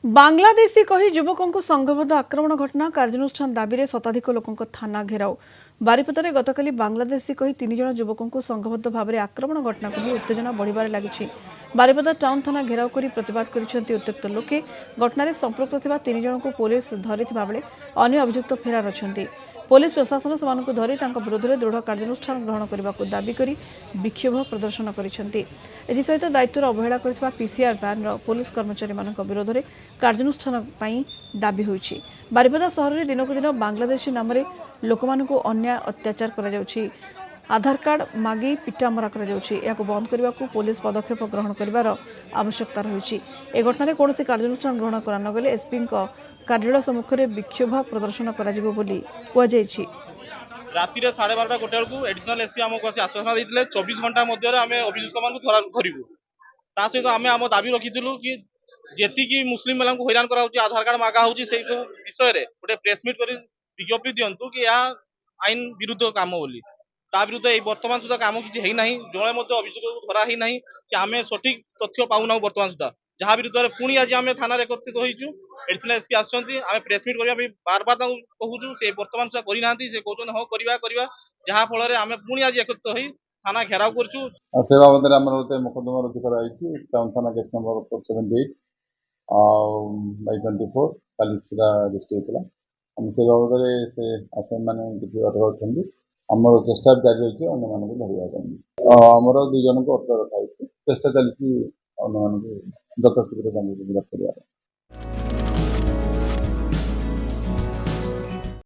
बांग्लादेशी कही युवकों को संघबद्ध आक्रमण घटना कार्यानुष्ठान दाबी में शताधिक लोकों थाना घेराव बारिपदारे गतकाली बांग्लादेशी कही 3 जन युवकों को संघबद्ध भाव में आक्रमण घटना को नहीं उत्तेजना बढ़िबार लगी। बारिपदा टाउन थाना घेराव कर प्रतिवाद कर उत्त्यक्त लोके घटना संपृक्त थिबा 3 जन को पुलिस धरी बेले अन्य अभियुक्त फेरार अच्छा। पुलिस प्रशासन से धरी विरोध में दृढ़ कार्यानुष्ठान ग्रहण करने को दाबी कर विक्षोभ प्रदर्शन कर दायित्वर अवहेला कर पीसीआर वैन पुलिस कर्मचारी विरोध में कार्यानुष्ठान दाबी होइछि। बारिपदा सहर में दिनक दिन बांग्लादेशी नाम लोक अन्याय अत्याचार कर आधार कार्ड मागी पिटामरा बंद करने को पुलिस पदक्षेप ग्रहण कर आवश्यकता रही। ए घटना कौन कार्यानुष्ठान ग्रहण कर नगले एसपी कार्यालय सम्मुख में विक्षोभ प्रदर्शन कर राति 12:30 गोटे बेलू एडिशनल एसपी आमको आश्वासन देते 24 घंटा मध्य अभियुक्त मान धरबू सहित आम आम दाबी रखीलु कि जी मुस्लिम वाला हैरान करा आधार कार्ड मागा हो सब विषय में गोटे प्रेसमिट कर विज्ञप्ति दिंतु कि यह आईन विरुद्ध काम बोली विरुद्ध बर्तमान सुधा कम किसी है जड़े अभियोग धरा ही ना कि आम सठिक तथ्य पाऊना बर्तमान सुधा जहाँ विरुद्ध में पुणी आज आम थाना एकत्रित होइचु। एडिशनल एसपी आसछंती आम प्रेसमिट करने बार बार कहूँ से बर्तमान सुधा करना से कहते हाँ करवा जहाँ फल आम पुणी आज एकत्रित हो थाना घेराव करछु। से बाबद गोटे मुकदमा रुजु कराई टाउन थाना केस नंबर 478 बाई 24 काली छुरा रजिस्टर होता आम से बाबद से आसामी मैंने किसी अटक अच्छा आमर चेष्टा जारी रही अन्य मानक धरवा आमर 2 जन को अटक रखाई चेष्टा चलती अन्य मानक दत्त शीघ्र गिरफ्त कर।